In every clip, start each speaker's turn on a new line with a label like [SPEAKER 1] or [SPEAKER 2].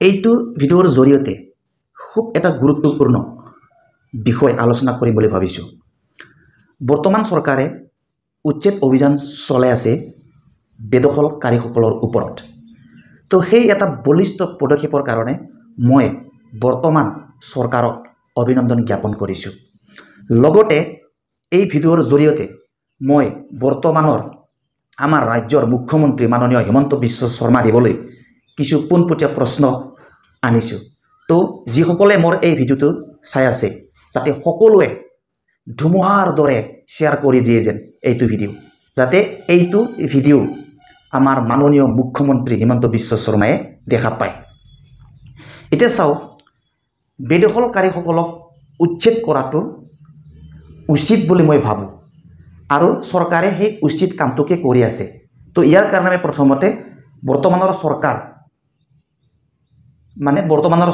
[SPEAKER 1] এইটো ভিডিঅ'ৰ জৰিয়তে খুব এটা গুৰুত্বপূৰ্ণ বিষয় আলোচনা কৰিম বুলি ভাবিছোঁ। বৰ্তমান চৰকাৰে উচ্ছেদ অভিযান চলাই আছে বেদখলকাৰীসকলৰ ওপৰত। তো সেই এটা বলিষ্ঠ পদক্ষেপৰ কাৰণে মই বৰ্তমান চৰকাৰক অভিনন্দন জ্ঞাপন কৰিছোঁ। লগতে এই ভিডিঅ'ৰ জৰিয়তে মই বৰ্তমানৰ আমাৰ ৰাজ্যৰ মুখ্যমন্ত্ৰী মাননীয় হিমন্ত বিশ্ব শৰ্মা দেৱলৈ কিছু পোনপটীয়া প্ৰশ্ন আনিছোঁ। তো যিসকলে মোৰ এই ভিডিঅ'টো চাই আছে যাতে সকলোৱে ধুমুহাৰ দৰে শ্বেয়াৰ কৰি দিয়ে যেন এইটো ভিডিঅ', যাতে এইটো ভিডিঅ' আমাৰ মাননীয় মুখ্যমন্ত্ৰী হিমন্ত বিশ্ব শৰ্মাই দেখা পায়। এতিয়া চাওক, বেদখলকাৰীসকলক উচ্ছেদ কৰাটো উচিত বুলি মই ভাবোঁ আৰু চৰকাৰে সেই উচিত কামটোকে কৰি আছে। তো ইয়াৰ কাৰণে প্ৰথমতে বৰ্তমানৰ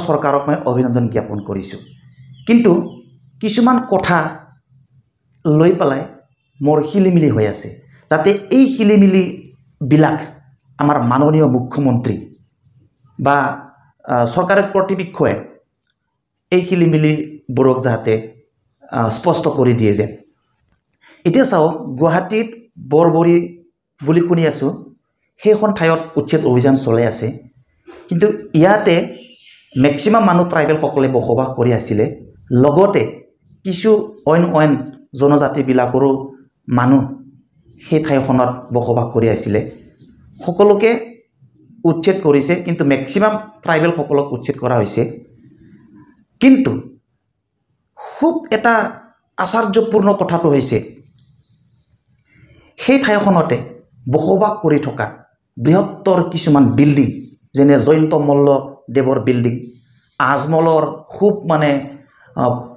[SPEAKER 1] চৰকাৰক মই অভিনন্দন জ্ঞাপন কৰিছোঁ। কিন্তু কিছুমান কথা লৈ পেলাই মোৰ হিলিমিলি হৈ আছে, যাতে এই হিলিমিলিবিলাক আমাৰ মাননীয় মুখ্যমন্ত্ৰী বা চৰকাৰৰ কৰ্তৃপক্ষই এই হিলিমিলিবোৰক যাতে স্পষ্ট কৰি দিয়ে যেন। এতিয়া চাওক, গুৱাহাটীত বৰবৰী বুলি শুনি আছোঁ, সেইখন ঠাইত উচ্ছেদ অভিযান চলাই আছে। কিন্তু ইয়াতে মেক্সিমাম মানুহ ট্ৰাইবেলসকলে বসবাস কৰি আছিলে, লগতে কিছু অইন জনজাতিবিলাকৰো মানুহ সেই ঠাইখনত বসবাস কৰি আছিলে। সকলোকে উচ্ছেদ কৰিছে, কিন্তু মেক্সিমাম ট্ৰাইবেলসকলক উচ্ছেদ কৰা হৈছে। কিন্তু খুব এটা আশ্চৰ্যপূৰ্ণ কথাটো হৈছে, সেই ঠাইখনতে বসবাস কৰি থকা বৃহত্তৰ কিছুমান বিল্ডিং, যেনে জয়ন্ত মল্লদেৱৰ বিল্ডিং, আজমলৰ খুব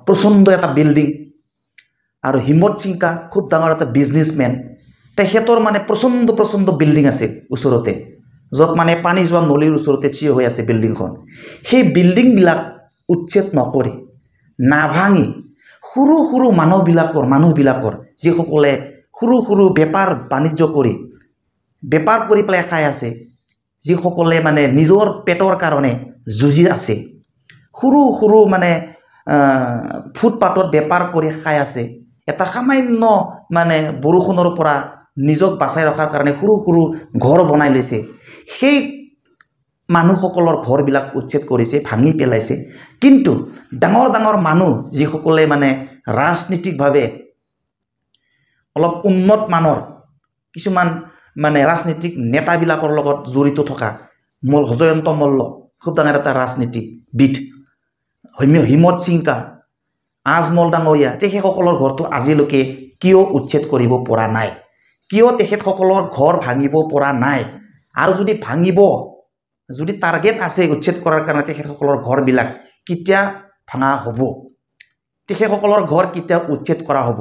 [SPEAKER 1] প্ৰচণ্ড এটা বিল্ডিং, আৰু হিমত চিংকা খুব ডাঙৰ এটা বিজনেছমেন, তেখেতৰ প্ৰচণ্ড বিল্ডিং আছে ওচৰতে, য'ত পানী যোৱা নলীৰ ওচৰতে থিয় হৈ আছে বিল্ডিংখন। সেই বিল্ডিংবিলাক উচ্ছেদ নকৰি, নাভাঙি, সৰু সৰু মানুহবিলাকৰ যিসকলে সৰু বেপাৰ বাণিজ্য কৰি পেলাই খাই আছে, যিসকলে নিজৰ পেটৰ কাৰণে যুঁজি আছে, সৰু ফুটপাথত বেপাৰ কৰি খাই আছে, এটা সামান্য বৰষুণৰ পৰা নিজক বাচাই ৰখাৰ কাৰণে সৰু ঘৰ বনাই লৈছে, সেই মানুহসকলৰ ঘৰবিলাক উচ্ছেদ কৰিছে, ভাঙি পেলাইছে। কিন্তু ডাঙৰ মানুহ যিসকলে ৰাজনীতিকভাৱে অলপ উন্নত মানৰ কিছুমান ৰাজনীতিক নেতাবিলাকৰ লগত জড়িত থকা, জয়ন্ত মল্ল খুব ডাঙৰ এটা ৰাজনীতিবিদ, হিমত চিংকা, আজমল ডাঙৰীয়া, তেখেতসকলৰ ঘৰটো আজিলৈকে কিয় উচ্ছেদ কৰিব পৰা নাই? কিয় তেখেতসকলৰ ঘৰ ভাঙিব পৰা নাই? আৰু যদি ভাঙিব, যদি টাৰ্গেট আছে উচ্ছেদ কৰাৰ কাৰণে, তেখেতসকলৰ ঘৰবিলাক কেতিয়া ভাঙা হ'ব? তেখেতসকলৰ ঘৰ কেতিয়া উচ্ছেদ কৰা হ'ব?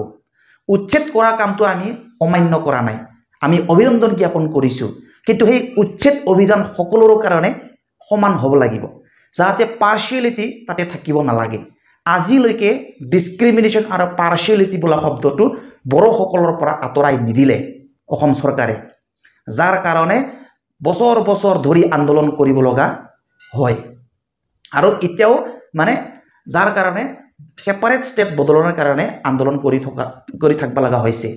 [SPEAKER 1] উচ্ছেদ কৰা কামটো আমি অমান্য কৰা নাই, আমি অভিনন্দন জ্ঞাপন কৰিছোঁ। কিন্তু সেই উচ্ছেদ অভিযান সকলোৰে কাৰণে সমান হ'ব লাগিব, যাতে পাৰ্চিয়েলিটি তাতে থাকিব নালাগে। আজিলৈকে ডিছক্ৰিমিনেশ্যন আৰু পাৰ্চিয়েলিটি বোলা শব্দটো বড়োসকলৰ পৰা আঁতৰাই নিদিলে অসম চৰকাৰে, যাৰ কাৰণে বছৰ ধৰি আন্দোলন কৰিব লগা হয়। আৰু এতিয়াও যাৰ কাৰণে ছেপাৰেট ষ্টেট বদলৰ কাৰণে আন্দোলন কৰি থাকিব লগা হৈছে।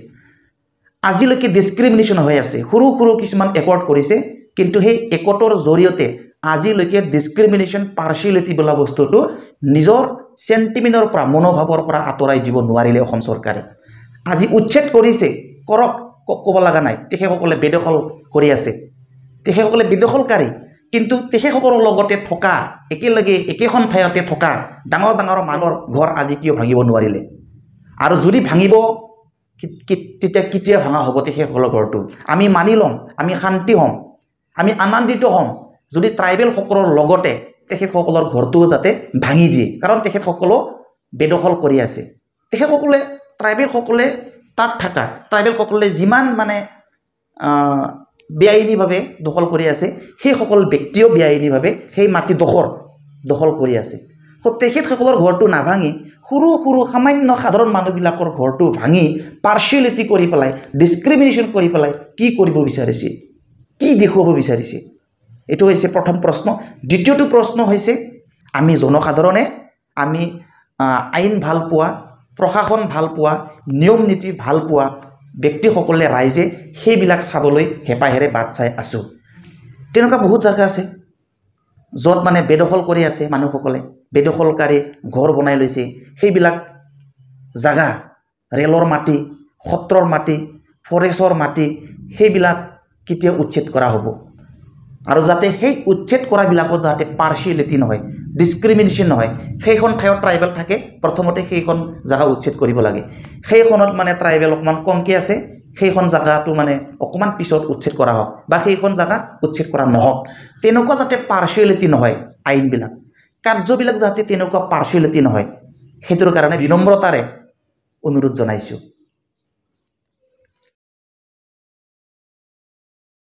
[SPEAKER 1] আজিলৈকে ডিছক্ৰিমিনেশ্যন হৈ আছে, সৰু কিছুমান একৰ্ড কৰিছে, কিন্তু সেই একৰ্ডৰ জৰিয়তে আজিলৈকে ডিছক্ৰিমিনেশ্যন পাৰ্চিয়েলিটি বোলা বস্তুটো নিজৰ চেণ্টিমেণ্টৰ পৰা, মনোভাৱৰ পৰা আঁতৰাই দিব নোৱাৰিলে অসম চৰকাৰে। আজি উচ্ছেদ কৰিছে, কৰক, ক'ব লগা নাই। তেখেতসকলে বেদখল কৰি আছে, তেখেতসকলে বেদখলকাৰী, কিন্তু তেখেতসকলৰ লগতে থকা, একেলগে একেখন ঠাইতে থকা ডাঙৰ মানুহৰ ঘৰ আজি কিয় ভাঙিব নোৱাৰিলে? আৰু যদি ভাঙিব, তেতিয়া কেতিয়া ভাঙা হ'ব তেখেতসকলৰ ঘৰটো? আমি মানি ল'ম, আমি শান্তি হ'ম, আমি আনন্দিত হ'ম যদি ট্ৰাইবেলসকলৰ লগতে তেখেতসকলৰ ঘৰটোও যাতে ভাঙি দিয়ে, কাৰণ তেখেতসকলেও বেদখল কৰি আছে। তেখেতসকলে, ট্ৰাইবেলসকলে তাত থকা ট্ৰাইবেলসকলে যিমান বেআইনীভাৱে দখল কৰি আছে, সেইসকল ব্যক্তিও বেআইনীভাৱে সেই মাটি দখল কৰি আছে। তেখেতসকলৰ ঘৰটো নাভাঙি, সৰু সামান্য সাধাৰণ মানুহবিলাকৰ ঘৰটো ভাঙি পাৰ্চিয়েলিটি কৰি পেলাই, ডিছক্ৰিমিনেশ্যন কৰি পেলাই কি কৰিব বিচাৰিছে? কি দেখুৱাব বিচাৰিছে? এইটো হৈছে প্ৰথম প্ৰশ্ন। দ্বিতীয়টো প্ৰশ্ন হৈছে আমি জনসাধাৰণে আমি আইন ভাল পোৱা, প্ৰশাসন ভাল পোৱা, নিয়ম নীতি ভাল পোৱা ব্যক্তিসকলে ৰাইজে সেইবিলাক চাবলৈ হেঁপাহেৰে বাট চাই আছোঁ। তেনেকুৱা বহুত জাগা আছে য'ত মানে বেদখল কৰি আছে মানুহসকলে, বেদখলকাৰী ঘৰ বনাই লৈছে। সেইবিলাক জাগা ৰেলৰ মাটি, সত্ৰৰ মাটি, ফৰেষ্টৰ মাটি সেইবিলাক কেতিয়া উচ্ছেদ কৰা হ'ব আৰু যাতে সেই উচ্ছেদ কৰাবিলাকো যাতে পাৰ্চিয়েলিটি নহয়, ডিছক্ৰিমিনেশ্যন নহয়। সেইখন ঠাইত ট্ৰাইবেল থাকে, প্ৰথমতে সেইখন জাগা উচ্ছেদ কৰিব লাগে। সেইখনত মানে ট্ৰাইবেল অকণমান কমকৈ আছে, সেইখন জাগাটো মানে অকণমান পিছত উচ্ছেদ কৰা হওক বা সেইখন জাগা উচ্ছেদ কৰা নহওক। তেনেকুৱা যাতে পাৰ্চিয়েলিটি নহয় আইনবিলাক, কাৰ্যবিলাক যাতে তেনেকুৱা পাৰ্চিয়েলিটি নহয়, সেইটোৰ কাৰণে বিনম্ৰতাৰে অনুৰোধ জনাইছোঁ।